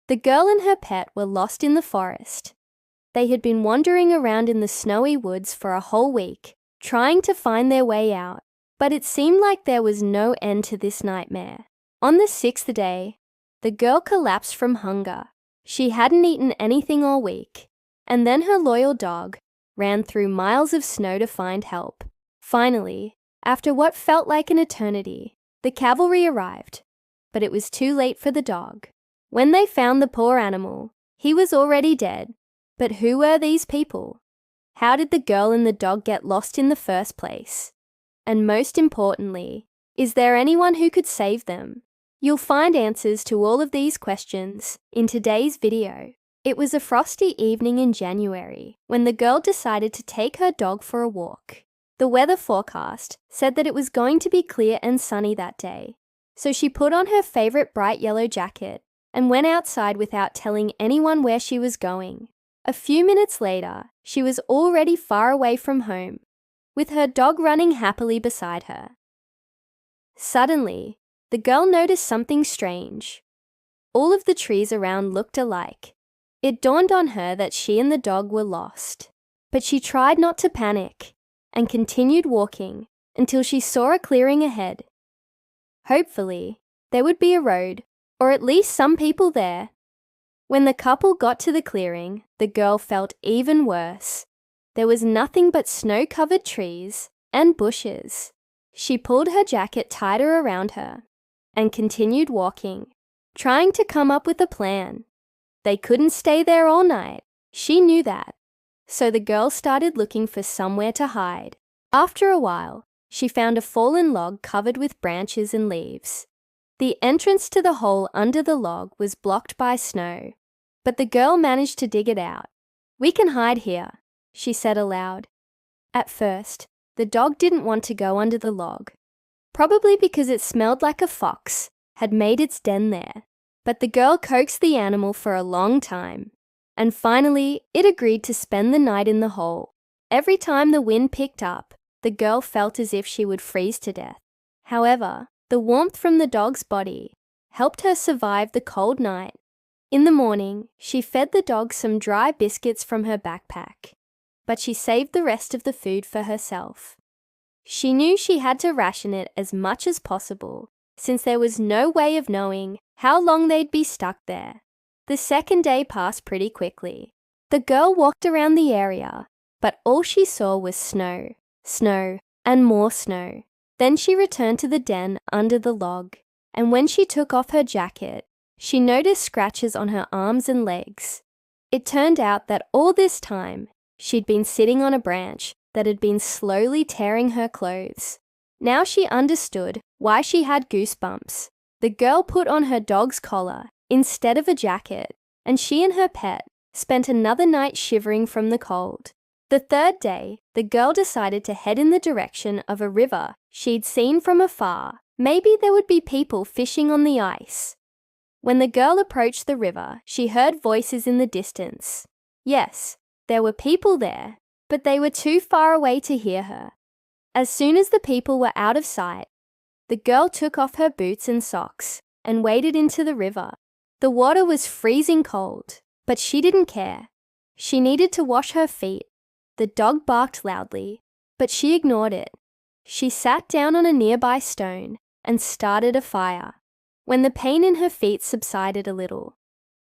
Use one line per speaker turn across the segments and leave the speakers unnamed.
The girl and her pet were lost in the forest. They had been wandering around in the snowy woods for a whole week, trying to find their way out, but it seemed like there was no end to this nightmare. On the 6th day, the girl collapsed from hunger. She hadn't eaten anything all week, and then her loyal dog ran through miles of snow to find help. Finally, after what felt like an eternity, the cavalry arrived, but it was too late for the dog. When they found the poor animal, he was already dead. But who were these people? How did the girl and the dog get lost in the first place? And most importantly, is there anyone who could save them? You'll find answers to all of these questions in today's video. It was a frosty evening in January when the girl decided to take her dog for a walk. The weather forecast said that it was going to be clear and sunny that day, so she put on her favorite bright yellow jacket and went outside without telling anyone where she was going. A few minutes later, she was already far away from home, with her dog running happily beside her. Suddenly, the girl noticed something strange. All of the trees around looked alike. It dawned on her that she and the dog were lost. But she tried not to panic and continued walking until she saw a clearing ahead. Hopefully, there would be a road, or at least some people there. When the couple got to the clearing, the girl felt even worse. There was nothing but snow-covered trees and bushes. She pulled her jacket tighter around her and continued walking, trying to come up with a plan. They couldn't stay there all night. She knew that. So the girl started looking for somewhere to hide. After a while, she found a fallen log covered with branches and leaves. The entrance to the hole under the log was blocked by snow, but the girl managed to dig it out. "We can hide here," she said aloud. At first, the dog didn't want to go under the log, probably because it smelled like a fox had made its den there. But the girl coaxed the animal for a long time, and finally it agreed to spend the night in the hole. Every time the wind picked up, the girl felt as if she would freeze to death. However, the warmth from the dog's body helped her survive the cold night. In the morning, she fed the dog some dry biscuits from her backpack, but she saved the rest of the food for herself. She knew she had to ration it as much as possible, since there was no way of knowing how long they'd be stuck there. The second day passed pretty quickly. The girl walked around the area, but all she saw was snow, snow, and more snow. Then she returned to the den under the log, and when she took off her jacket, she noticed scratches on her arms and legs. It turned out that all this time, she'd been sitting on a branch that had been slowly tearing her clothes. Now she understood why she had goosebumps. The girl put on her dog's collar instead of a jacket, and she and her pet spent another night shivering from the cold. The third day, the girl decided to head in the direction of a river she'd seen from afar. Maybe there would be people fishing on the ice. When the girl approached the river, she heard voices in the distance. Yes, there were people there, but they were too far away to hear her. As soon as the people were out of sight, the girl took off her boots and socks and waded into the river. The water was freezing cold, but she didn't care. She needed to wash her feet. The dog barked loudly, but she ignored it. She sat down on a nearby stone and started a fire. When the pain in her feet subsided a little,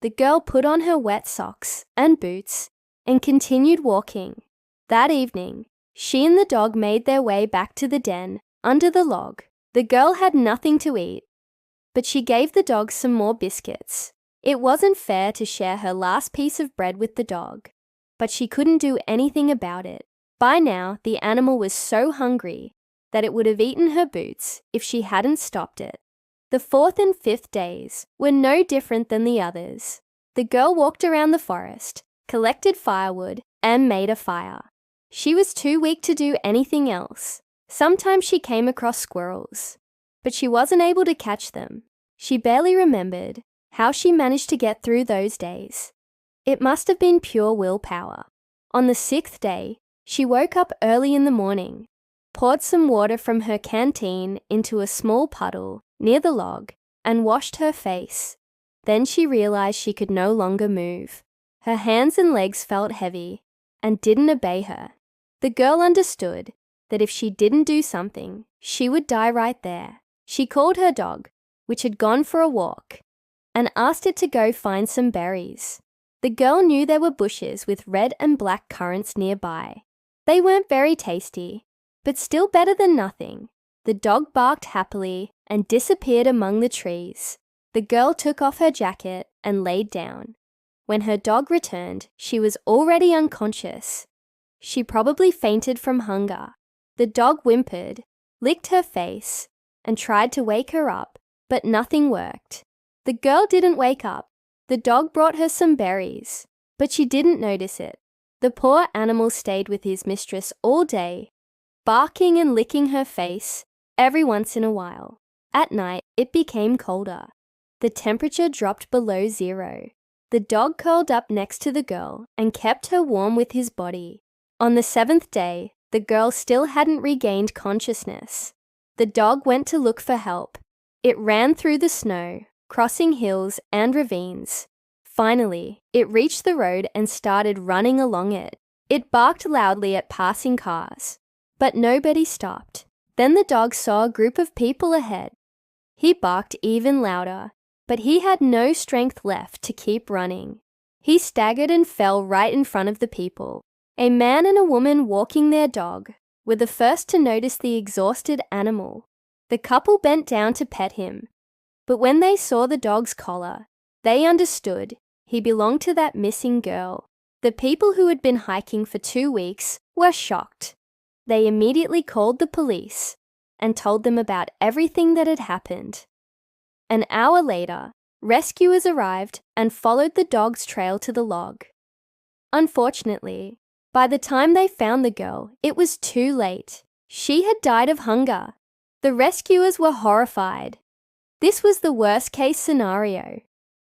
the girl put on her wet socks and boots and continued walking. That evening, she and the dog made their way back to the den under the log. The girl had nothing to eat, but she gave the dog some more biscuits. It wasn't fair to share her last piece of bread with the dog, but she couldn't do anything about it. By now, the animal was so hungry that it would have eaten her boots if she hadn't stopped it. The 4th and 5th days were no different than the others. The girl walked around the forest, collected firewood, and made a fire. She was too weak to do anything else. Sometimes she came across squirrels, but she wasn't able to catch them. She barely remembered how she managed to get through those days. It must have been pure willpower. On the 6th day, she woke up early in the morning, poured some water from her canteen into a small puddle near the log, and washed her face. Then she realized she could no longer move. Her hands and legs felt heavy and didn't obey her. The girl understood that if she didn't do something, she would die right there. She called her dog, which had gone for a walk, and asked it to go find some berries. The girl knew there were bushes with red and black currants nearby. They weren't very tasty, but still better than nothing. The dog barked happily and disappeared among the trees. The girl took off her jacket and laid down. When her dog returned, she was already unconscious. She probably fainted from hunger. The dog whimpered, licked her face, and tried to wake her up, but nothing worked. The girl didn't wake up. The dog brought her some berries, but she didn't notice it. The poor animal stayed with his mistress all day, barking and licking her face every once in a while. At night, it became colder. The temperature dropped below 0. The dog curled up next to the girl and kept her warm with his body. On the 7th day, the girl still hadn't regained consciousness. The dog went to look for help. It ran through the snow, crossing hills and ravines. Finally, it reached the road and started running along it. It barked loudly at passing cars, but nobody stopped. Then the dog saw a group of people ahead. He barked even louder, but he had no strength left to keep running. He staggered and fell right in front of the people. A man and a woman walking their dog were the first to notice the exhausted animal. The couple bent down to pet him, but when they saw the dog's collar, they understood he belonged to that missing girl. The people who had been hiking for 2 weeks were shocked. They immediately called the police and told them about everything that had happened. An hour later, rescuers arrived and followed the dog's trail to the log. Unfortunately, by the time they found the girl, it was too late. She had died of hunger. The rescuers were horrified. This was the worst-case scenario.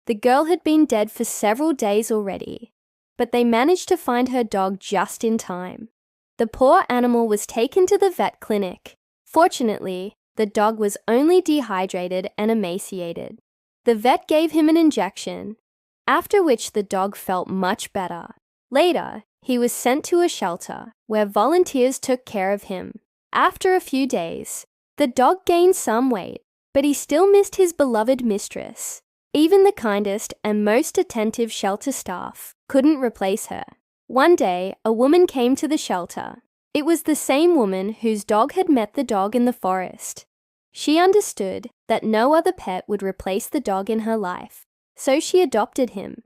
The girl had been dead for several days already, but they managed to find her dog just in time. The poor animal was taken to the vet clinic. Fortunately, the dog was only dehydrated and emaciated. The vet gave him an injection, after which the dog felt much better. Later, he was sent to a shelter where volunteers took care of him. After a few days, the dog gained some weight, but he still missed his beloved mistress. Even the kindest and most attentive shelter staff couldn't replace her. One day, a woman came to the shelter. It was the same woman whose dog had met the dog in the forest. She understood that no other pet would replace the dog in her life, so she adopted him.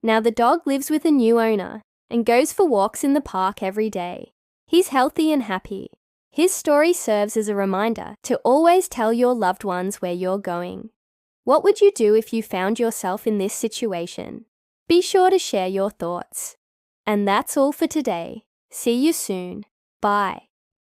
Now the dog lives with a new owner and goes for walks in the park every day. He's healthy and happy. His story serves as a reminder to always tell your loved ones where you're going. What would you do if you found yourself in this situation? Be sure to share your thoughts. And that's all for today. See you soon. Bye.